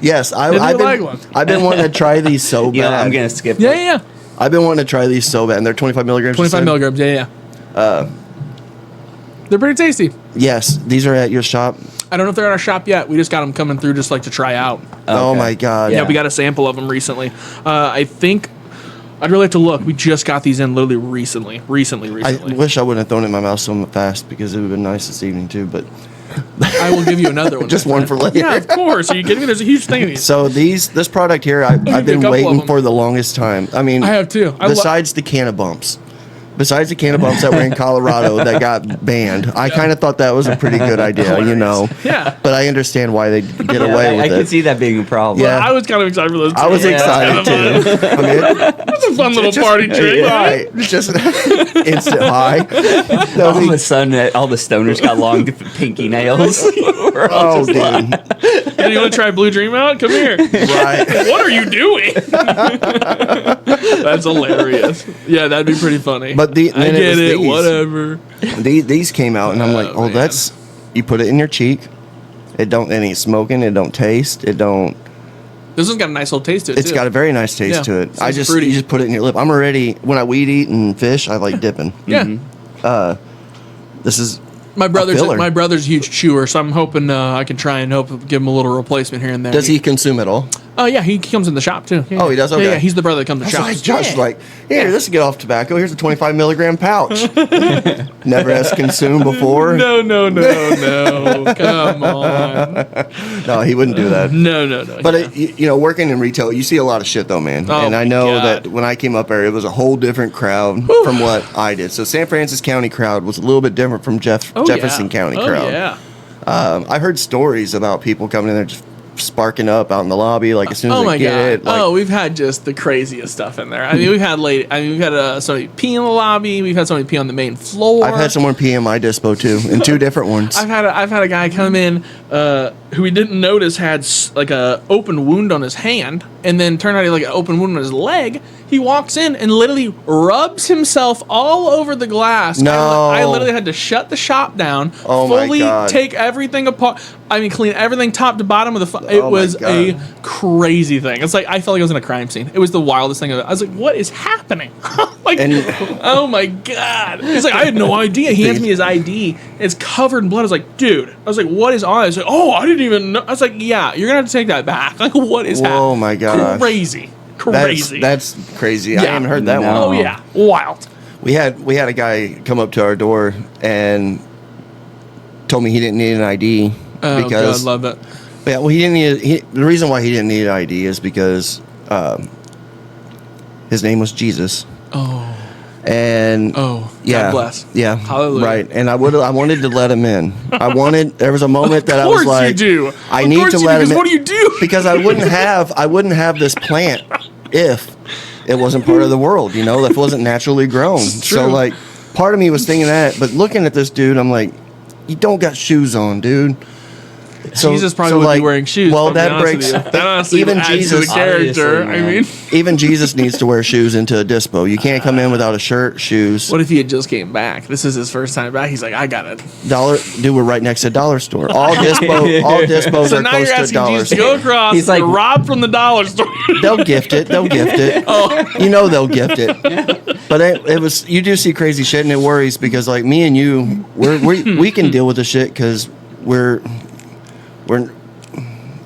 Yes, Maybe you like one. I've been wanting to try these so Yeah, bad. I'm gonna skip. yeah. I've been wanting to try these so bad, and they're 25 milligrams. you 25 said? milligrams. Yeah. They're pretty tasty. Yes, these are at your shop. I don't know if they're at our shop yet. We just got them coming through just like to try out. Oh Okay. my God. Yeah, we got a sample of them recently. I think I'd really like to look. We just got these in literally recently. I wish I wouldn't have thrown it in my mouth so fast because it would have been nice this evening too. But I will give you another one. Just my one friend. for later. Yeah, of course. Are you kidding me? There's a huge thing of these. so this product here, I've a been couple of waiting them. for the longest time. I mean, I have too. Besides the Canna Bumps. Besides the Canna Bumps that were in Colorado that got banned, I kind of thought that was a pretty good idea, you know. Yeah. But I understand why they get Yeah, away I with could it. see that being a problem. Yeah. I was kind of excited for those. I was too. excited too. I mean, It's a fun little party trick. right? Just instant high. No, All of a sudden, all the stoners got long pinky nails. We're all oh, just like, dude. Hey, you want to try Blue Dream out? Come here. Right. What are you doing? That's hilarious. Yeah, that'd be pretty funny. But I then it get was it. these. Whatever. These came out, and I'm like, Oh, oh, man. that's. You put it in your cheek. It ain't smoking. It don't taste. It don't. This one's got a nice little taste to it. It's too. got a very nice taste Yeah, to it. sounds fruity. You just put it in your lip. I'm already when I weed eat and fish, I like dipping. Yeah. This is My brother's filler. a huge chewer, so I'm hoping I can try and give him a little replacement here and there. Does he consume it all? Oh yeah, he comes in the shop too. Yeah, Oh, he does? Yeah, Okay. yeah, he's the brother that comes in the I was shop. like, Josh is like, here, this is get off tobacco. Here's a 25 milligram pouch. Never has consumed before. No. Come on. No, he wouldn't do that. No. But working in retail, you see a lot of shit though, man. Oh, and I my know God. that when I came up there, it was a whole different crowd from what I did. So San Francisco County crowd was a little bit different from Jefferson County crowd. Yeah. I heard stories about people coming in there just sparking up out in the lobby, like as soon as they get it. Like, we've had just the craziest stuff in there. I mean, we've had somebody pee in the lobby. We've had somebody pee on the main floor. I've had someone pee in my dispo too, in 2 different ones. I've had a guy come in who we didn't notice had like a open wound on his hand, and then turned out he had like an open wound on his leg. He walks in and literally rubs himself all over the glass. No. I literally had to shut the shop down, Oh my fully God. take everything apart. I mean, clean everything top to bottom of the. It Oh my was a God. crazy thing. It's like I felt like I was in a crime scene. It was the wildest thing. I was like, "What is happening?" Like, oh my God! He's like, I had no idea. He hands me his ID. It's covered in blood. I was like, dude. I was like, what is on it? I was like, oh, I didn't even know. I was like, yeah, you're gonna have to take that back. Like, what is happening? Oh my gosh. Crazy. That's crazy. Yeah. I haven't heard that No. one. Oh yeah, wild. We had a guy come up to our door and told me he didn't need an ID Oh because God, love it. yeah, well, he didn't need. The reason why he didn't need an ID is because his name was Jesus. Oh, And God yeah, bless. yeah, Hallelujah. right. And I wanted to let him in. There was a moment that I was Of course like, you do. I Of need course to you do, let him 'cause in. what do you do? Because I wouldn't have this plant if it wasn't part of the world, if it wasn't naturally grown. true. So like, part of me was thinking that, but looking at this dude, I'm like, you don't got shoes on, dude. So, Jesus probably would be wearing shoes. Well, I'll be that honest breaks. with you. That honestly even adds to Jesus, the character. Obviously, I man. mean, even Jesus needs to wear shoes into a dispo. You can't come in without a shirt, shoes. what if he had just came back? This is his first time back. He's like, I got it. Dude, we're right next to a dollar store. All dispos So are now close you're to a asking dollar Jesus to store. go across He's like- and rob from the dollar store. They'll gift it. They'll gift it. They'll gift it. But it was. You do see crazy shit, and it worries because like me and you, we can deal with the shit because we're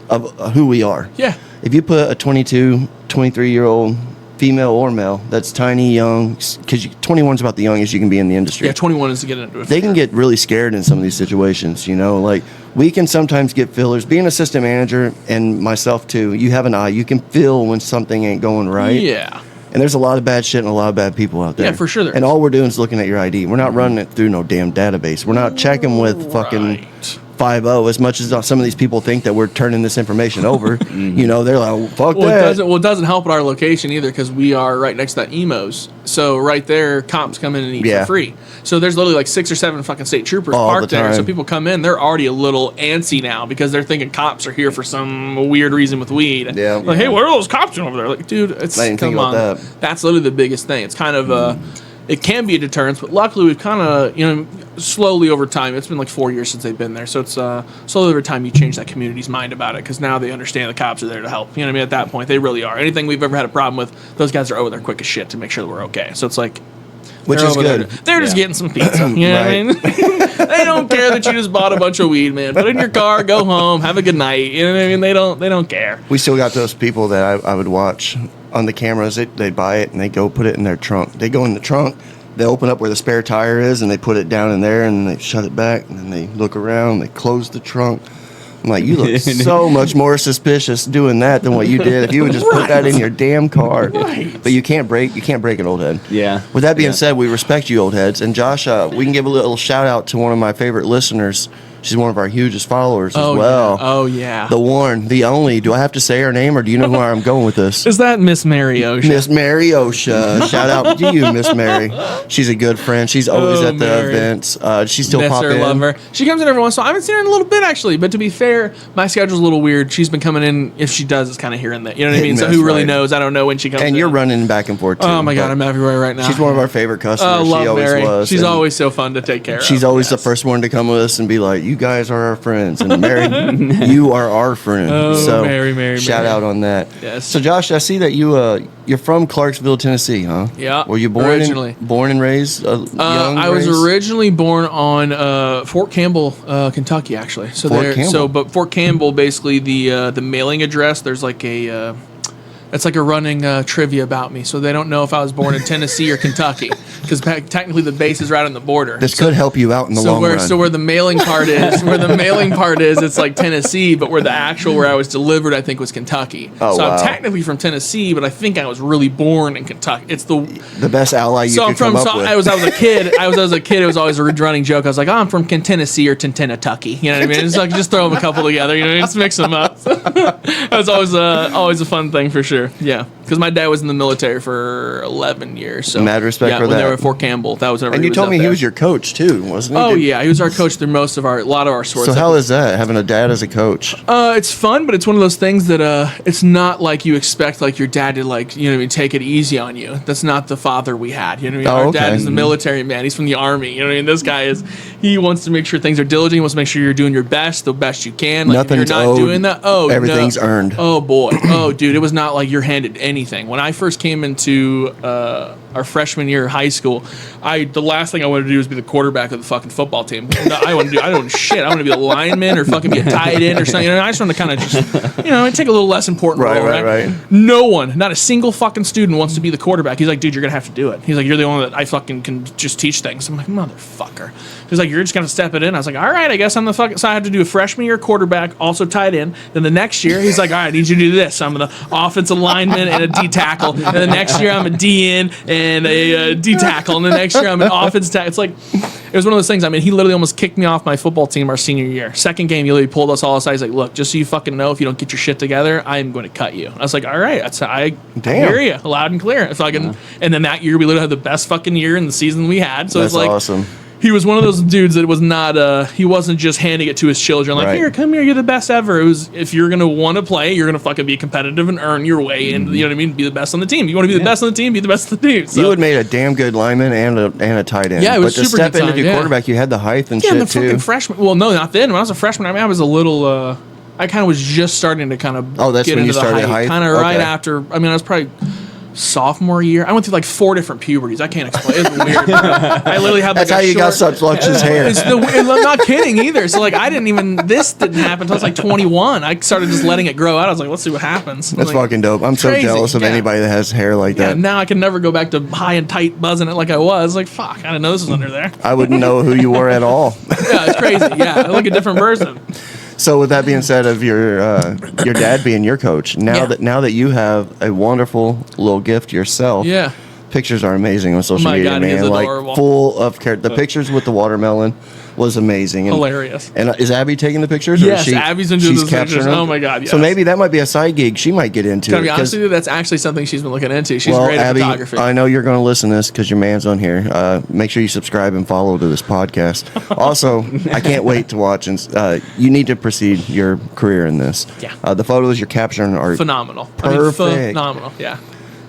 of who we are. Yeah. If you put a 22, 23-year-old female or male that's tiny, young, because 21 is about the youngest you can be in the industry. Yeah, 21 is to get into it. They can get really scared in some of these situations, like we can sometimes get fillers. Being assistant manager and myself too, you have an eye. You can feel when something ain't going right. Yeah. And there's a lot of bad shit and a lot of bad people out there. Yeah, for sure there And is. all we're doing is looking at your ID. We're not running it through no damn database. We're not checking with fucking Right. 5-0 as much as some of these people think that we're turning this information over. They're like, oh, fuck Well, that. it doesn't help at our location either because we are right next to that Emos. So right there, cops come in and eat Yeah. for free. So there's literally like 6 or 7 fucking state troopers All parked the there. So time. people come in, they're already a little antsy now because they're thinking cops are here for some weird reason with weed. Yeah. Like, hey, what are those cops doing over there? Like, dude, it's I didn't think come about on. that. That's literally the biggest thing. It's kind of it can be a deterrence, but luckily we've kind of slowly over time. It's been like 4 years since they've been there, so it's slowly over time you change that community's mind about it because now they understand the cops are there to help. You know what I mean? At that point, they really are. Anything we've ever had a problem with, those guys are over there quick as shit to make sure that we're okay. So it's like. Which they're is over there good. They're just getting some pizza. You know what I mean? They don't care that you just bought a bunch of weed, man. Put it in your car, go home, have a good night. You know what I mean? They don't care. We still got those people that I would watch on the cameras. They buy it and they go put it in their trunk. They go in the trunk. They open up where the spare tire is and they put it down in there and they shut it back and then they look around. They close the trunk. I'm like, you look so much more suspicious doing that than what you did if you would just put that in your damn car. Right. But you can't break an old head. Yeah. With that being Yeah. said, we respect you, old heads. And Josh, we can give a little shout out to one of my favorite listeners. She's one of our hugest followers as well. Yeah. Oh yeah. The one, the only. Do I have to say her name or do you know where I'm going with this? Is that Miss Mary Ocean? Miss Mary Osha. Shout out to you, Miss Mary. She's a good friend. She's always Oh, at the Mary. events. She still Miss pop her, in. love her. She comes in every once in a while. I haven't seen her in a little bit actually, but to be fair, my schedule's a little weird. She's been coming in. If she does, it's kind of here and there. You know what I Hit mean? and So miss, who really right. knows? I don't know when she comes. And in. you're running back and forth too. Oh my god, but I'm everywhere right now. She's one of our favorite customers. Oh, love she always Mary. was. She's and always so fun to take care of. She's always Yes. the first one to come with us and be like, you guys are our friends, and Mary, you are our friend. Oh, so Mary, shout out on that. Yes. So Josh, I see that you're from Clarksville, Tennessee, huh? Yeah, Were you originally. born and raised? I was originally born on Fort Campbell, Kentucky, actually. So Fort Campbell. but Fort Campbell, basically the mailing address. There's like a. It's like a running trivia about me, so they don't know if I was born in Tennessee or Kentucky, because technically the base is right on the border. This could help you out in the long run. So where the mailing part is, it's like Tennessee, but where I was delivered, I think was Kentucky. Oh, so wow. I'm technically from Tennessee, but I think I was really born in Kentucky. It's the best ally you could come up with. I was a kid. It was always a running joke. I was like, I'm from Tennessee or Tennessee. You know what I mean? It's like just throw them a couple together. You know, just mix them up. That was always a fun thing for sure. Yeah, because my dad was in the military for 11 years. So mad respect for when that. they were at Fort Campbell, that was. And you told me he was your coach too, wasn't he? Oh yeah, he was our coach through a lot of our sports. So how is that, having a dad as a coach? It's fun, but it's one of those things that it's not like you expect like your dad to take it easy on you. That's not the father we had. You know what I mean? Our dad is the military man. He's from the army. You know what I mean? This guy he wants to make sure things are diligent. He wants to make sure you're doing your best, the best you can. Like, Nothing's if you're not owed. doing that, Everything's earned. Oh boy. Oh dude, it was not like you're handed anything. When I first came into our freshman year of high school, the last thing I wanted to do was be the quarterback of the fucking football team. I don't want shit. I want to be a lineman or fucking be a tight end or something. You know, I just want to kind of just, take a little less important role, right? No one, not a single fucking student wants to be the quarterback. He's like, dude, you're going to have to do it. He's like, you're the only that I fucking can just teach things. I'm like, motherfucker. He's like, you're just going to step it in. I was like, all right, I guess I'm the fucking, so I have to do a freshman year quarterback, also tight end. Then the next year, he's like, all right, I need you to do this. I'm the offensive lineman and a D tackle. And the next year, I'm a DN and a D tackle. And the next year, I'm an offensive tackle. It's like, it was one of those things. I mean, he literally almost kicked me off my football team our senior year. Second game, he literally pulled us all aside. He's like, look, just so you fucking know, if you don't get your shit together, I am going to cut you. I was like, all right, I hear you loud and clear. If I can, and then that year, we literally had the best fucking year in the season we had. So That's it's like, awesome. He was one of those dudes that was not, he wasn't just handing it to his children. Like, here, come here, you're the best ever. It was, if you're going to want to play, you're going to fucking be competitive and earn your way. And, you know what I mean? Be the best on the team. You want to be the best on the team, be the best on the team. So. You had made a damn good lineman and a tight end. Yeah, it was but to super step good into time, the quarterback, you had the height and yeah, shit the too. fucking freshman. Well, no, not then. When I was a freshman, I mean, I was a little, I kind of was just starting to kind of that's get when into you started height? Kind of right after, I mean, I was probably sophomore year. I went through like 4 different puberties. I can't explain. It's weird. I literally had like That's how you got such luscious hair. I'm not kidding either. So like this didn't happen until I was like 21. I started just letting it grow out. I was like, let's see what happens. That's like, fucking dope. I'm so crazy. jealous of anybody that has hair like that. Now I can never go back to high and tight buzzing it like I was. Like, fuck, I didn't know this was under there. I wouldn't know who you were at all. Yeah, it's crazy. Yeah, I look a different person. So with that being said, of your dad being your coach, now that you have a wonderful little gift yourself, pictures are amazing on social media, God, man. he is Like adorable. full of the pictures with the watermelon was amazing, and Hilarious. And is Abby taking the pictures? Yes, or Abby's been doing she's those capturing pictures. them? Oh my God, yes. So maybe that might be a side gig she might get into. To be honest with you, that's actually something she's been looking into. She's great at Abby, photography. I know you're going to listen to this because your man's on here. Make sure you subscribe and follow to this podcast. Also, I can't wait to watch. And you need to proceed your career in this. Yeah. The photos you're capturing are Phenomenal. Perfect. Phenomenal. Yeah.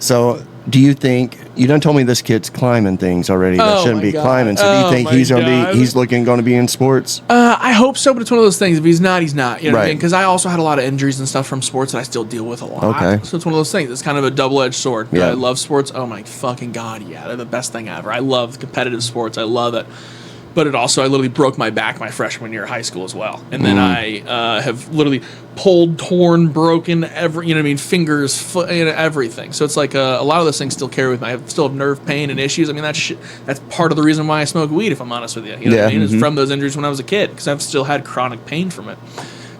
So, do you think you done told me this kid's climbing things already that Oh shouldn't my be God. climbing? So, do you Oh think my he's going to God. be? He's going to be in sports? I hope so, but it's one of those things. If he's not, he's not. You know what I Right. mean? Because I also had a lot of injuries and stuff from sports that I still deal with a lot. Okay. So it's one of those things. It's kind of a double-edged sword. Yeah. I love sports. Oh my fucking God, yeah. They're the best thing ever. I love competitive sports. I love it. But it also, I literally broke my back my freshman year of high school as well. And then I have literally pulled, torn, broken, fingers, foot, everything. So it's like a lot of those things still carry with me. I still have nerve pain and issues. I mean, that's part of the reason why I smoke weed, if I'm honest with you. You know what I mean? It's from those injuries when I was a kid, because I've still had chronic pain from it.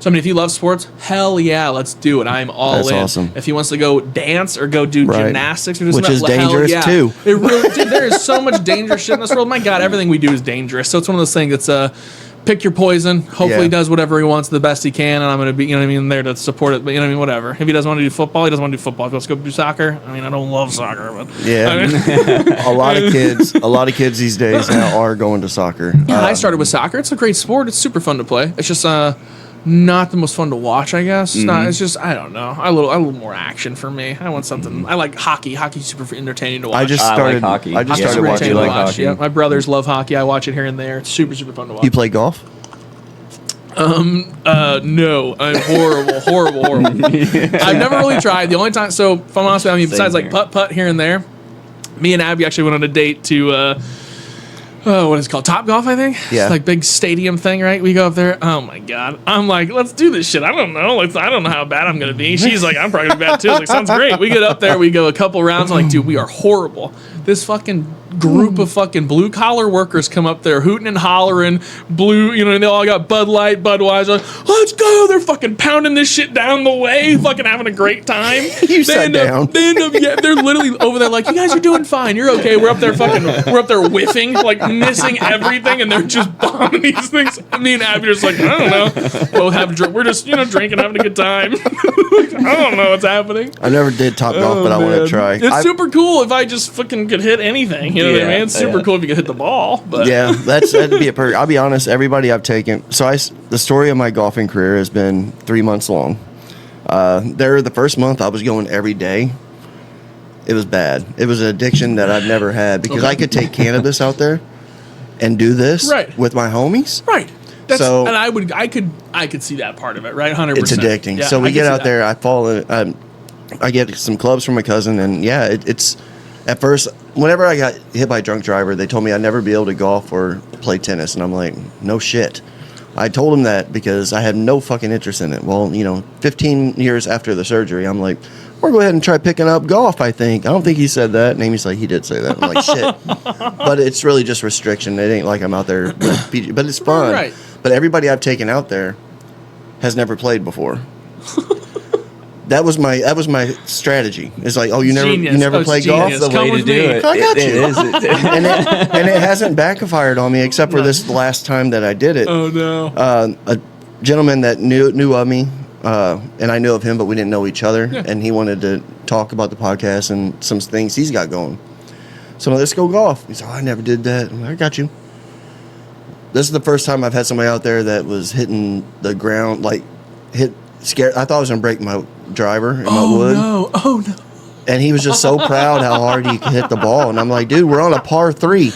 So, I mean, if you love sports, hell yeah, let's do it. I'm all That's in. awesome. If he wants to go dance or go do gymnastics or do Which something, is hell dangerous, yeah. too. It really, dude, there is so much dangerous shit in this world. My God, everything we do is dangerous. So it's one of those things that's pick your poison. Hopefully he does whatever he wants the best he can, and I'm going to be, there to support it. But, whatever. If he doesn't want to do football, he doesn't want to do football. If he wants to go do soccer, I mean, I don't love soccer, but... Yeah. a lot of kids these days now are going to soccer. Yeah, I started with soccer. It's a great sport. It's super fun to play. It's just not the most fun to watch, I guess. It's just, I don't know. A little more action for me. I want something. I like hockey. Hockey's super entertaining to watch. I just I started like hockey. I just Yeah, started super watching. entertaining to like watch. hockey. Yeah, my brothers love hockey. I watch it here and there. It's super, super fun to watch. You play golf? No, I'm horrible. I've never really tried. The only time, so if I'm honest with you, I mean, besides like putt here and there, me and Abby actually went on a date to, what is it called? Top Golf, I think? Yeah. It's like big stadium thing, right? We go up there. Oh my God. I'm like, let's do this shit. I don't know. I don't know how bad I'm going to be. She's like, I'm probably going to be bad too. I was like, sounds great. We get up there. We go a couple rounds. I'm like, dude, we are horrible. This fucking group of fucking blue collar workers come up there hooting and hollering, blue, you know, and they all got Bud Light, Budweiser. Let's go. They're fucking pounding this shit down the way, fucking having a great time. You sat down. Yeah, they're literally over there like, you guys are doing fine. You're okay. We're up there whiffing, like missing everything, and they're just bombing these things. Me and Abby are just like, I don't know. Both have we're just, drinking, having a good time. I don't know what's happening. I never did Top Golf, but I want to try. It's super cool if I just fucking could hit anything. You know what I mean? It's super cool if you could hit the ball. But yeah, that'd be a perk. I'll be honest, everybody I've taken. So the story of my golfing career has been 3 months long. The first month I was going every day. It was bad. It was an addiction that I've never had because I could take cannabis out there and do this with my homies. Right. And I could see that part of it, right? 100%. It's addicting. Yeah, so we get out there. I get some clubs from my cousin, and it's at first. Whenever I got hit by a drunk driver, they told me I'd never be able to golf or play tennis, and I'm like, no shit. I told him that because I had no fucking interest in it. Well, 15 years after the surgery, I'm like, we're going to go ahead and try picking up golf, I think. I don't think he said that. And Amy's like, he did say that. I'm like, shit. But it's really just restriction. It ain't like I'm out there with PG, but it's fun. Right. But everybody I've taken out there has never played before. That was my strategy. It's like, you never play golf. Genius. The way to do it. I got you. It is. and it hasn't backfired on me except for this last time that I did it. Oh no! A gentleman that knew of me, and I knew of him, but we didn't know each other. Yeah. And he wanted to talk about the podcast and some things he's got going. So let's go golf. He's like, I never did that. I'm like, I got you. This is the first time I've had somebody out there that was hitting the ground, scared. I thought I was gonna break my driver in my wood. Oh no! And he was just so proud how hard he could hit the ball. And I'm like, dude, we're on a par 3.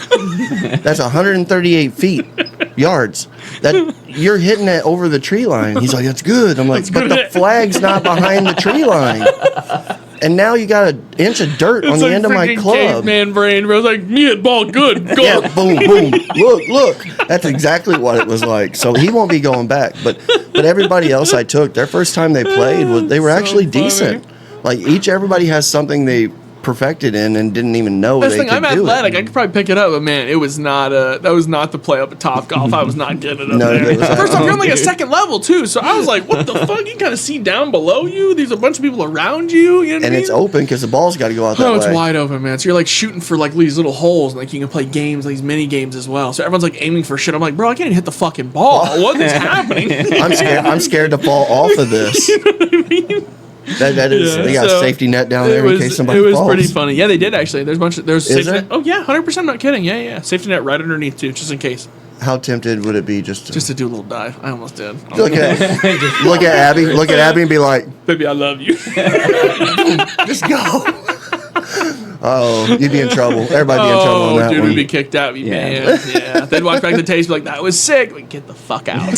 That's 138 yards. That you're hitting it over the tree line. He's like, that's good. I'm like, but the flag's not behind the tree line. And now you got an inch of dirt on the end of my club. Caveman brain. I was like, me hit ball good. Go. Yeah, boom, boom. Look. That's exactly what it was like. So he won't be going back. But everybody else I took, their first time they played, they were actually decent. Like everybody has something they perfected in and didn't even know they could do it. I'm athletic. I could probably pick it up, but man, it was not that was not the play up at Top Golf. I was not getting it up there. First off, you're on like a second level too, so I was like, what the fuck? You kind of see down below you. There's a bunch of people around you. You know what I mean? It's open because the ball's got to go out that way. It's wide open, man. So you're like shooting for like these little holes, and like you can play games, like these mini games as well. So everyone's like aiming for shit. I'm like, bro, I can't even hit the fucking ball. What is happening? I'm scared to fall off of this. You know what I mean? That is, they got a safety net down there in case somebody falls. It was pretty funny. Yeah, they did actually. There's safety net. There? Oh yeah, 100%. I'm not kidding. Yeah. Safety net right underneath too, just in case. How tempted would it be just to do a little dive? I almost did. Look at Abby and be like, baby, I love you. Just go. Oh, you'd be in trouble. Everybody be in trouble on that dude, one. We'd be kicked out. Man. Yeah. They'd watch back the tapes, be like, that was sick. Like, get the fuck out.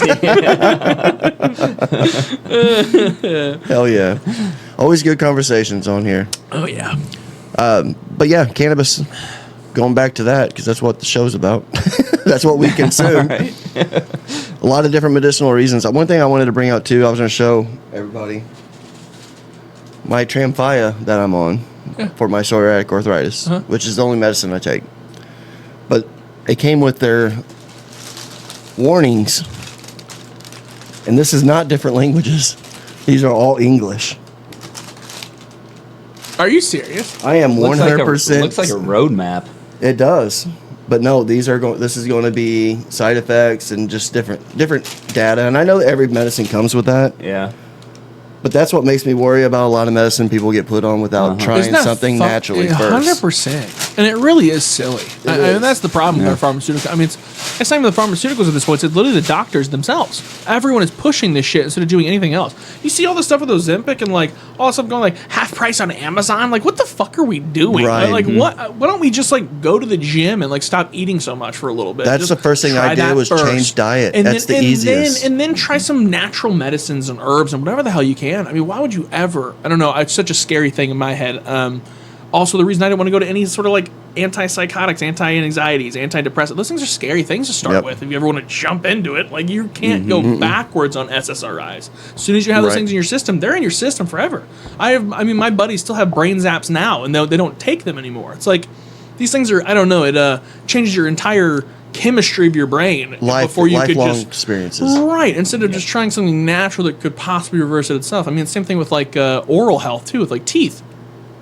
Hell yeah. Always good conversations on here. Oh, yeah. But yeah, cannabis, going back to that, because that's what the show's about. That's what we consume. Right. A lot of different medicinal reasons. One thing I wanted to bring out, too, I was going to show everybody my Tramphia that I'm on. Yeah. For my psoriatic arthritis, which is the only medicine I take. But it came with their warnings. And this is not different languages. These are all English. Are you serious? I am 100%. Looks like a roadmap. It does. But no, this is going to be side effects and just different data. And I know that every medicine comes with that. Yeah. But that's what makes me worry about a lot of medicine people get put on without trying Isn't that something naturally first. 100%. And it really is silly. I mean, that's the problem with our pharmaceuticals. I mean, it's not even the pharmaceuticals at this point. It's literally the doctors themselves. Everyone is pushing this shit instead of doing anything else. You see all the stuff with Ozempic and like all the stuff going like half price on Amazon. Like, what the fuck are we doing? Right. Like, what? Why don't we just like go to the gym and like stop eating so much for a little bit? That's Just the first thing try I did that was first. change diet. And That's then, the easiest. And then try some natural medicines and herbs and whatever the hell you can. I mean, why would you ever? I don't know. It's such a scary thing in my head. Also, the reason I didn't want to go to any sort of like antipsychotics, anti-anxieties, antidepressants, those things are scary things to start with. If you ever want to jump into it, like you can't go backwards on SSRIs. As soon as you have those things in your system, they're in your system forever. I mean, my buddies still have brain zaps now, and they don't take them anymore. It's like these things are. I don't know. It changes your entire chemistry of your brain before you could lifelong just experiences. Right, instead of just trying something natural that could possibly reverse it itself. I mean, same thing with like oral health too, with like teeth.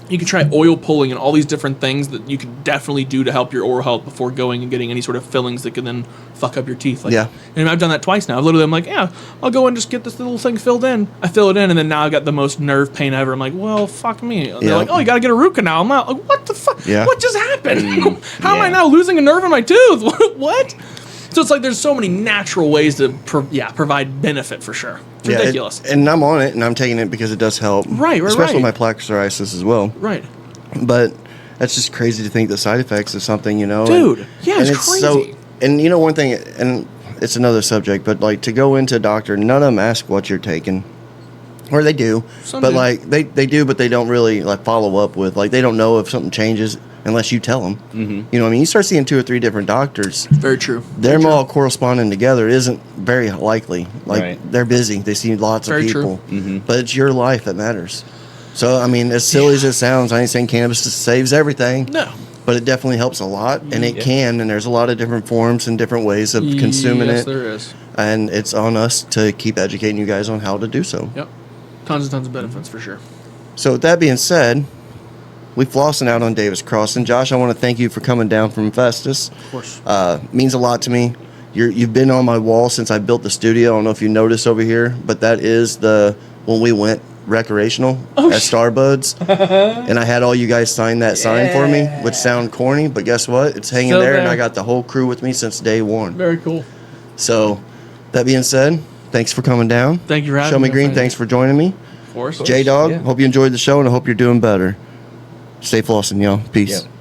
You can try oil pulling and all these different things that you can definitely do to help your oral health before going and getting any sort of fillings that can then fuck up your teeth. Like, and I've done that twice now. I'm like, yeah, I'll go and just get this little thing filled in. I fill it in, and then now I've got the most nerve pain ever. I'm like, well, fuck me. And they're like, oh, you got to get a root canal. I'm like, what the fuck? Yeah. What just happened? How am I now losing a nerve in my tooth? What? So it's like there's so many natural ways to provide benefit for sure. It's ridiculous. And I'm on it, and I'm taking it because it does help. Right. Especially with my plaque psoriasis as well. Right. But that's just crazy to think the side effects of something, you know. Dude, and, yeah, and it's crazy. So, and you know one thing, and it's another subject, but like to go into a doctor, none of them ask what you're taking. Or they do. Some but do. like they do, but they don't really like follow up with, like they don't know if something changes unless you tell them. You know what I mean? You start seeing 2 or 3 different doctors. Very true. Them all corresponding together isn't very likely. Like Right. they're busy. They see lots Very of true. people. But it's your life that matters. So I mean, as silly as it sounds, I ain't saying cannabis saves everything. No. But it definitely helps a lot, and it can. And there's a lot of different forms and different ways of consuming yes, it. there is. And it's on us to keep educating you guys on how to do so. Yep. Tons and tons of benefits for sure. So with that being said, we flossing out on Davis Crossing. Josh, I want to thank you for coming down from Festus. Of course. Means a lot to me. You've been on my wall since I built the studio. I don't know if you noticed over here, but that is when we went recreational at Starbuds. And I had all you guys sign that sign for me, which sound corny, but guess what? It's hanging Still there, and there. I got the whole crew with me since day one. Very cool. So that being said, thanks for coming down. Thank you for having Show me, me Green, friend. thanks for joining me. Of course. J-Dog, yeah. hope you enjoyed the show, and I hope you're doing better. Stay flossing, y'all. Peace. Yep.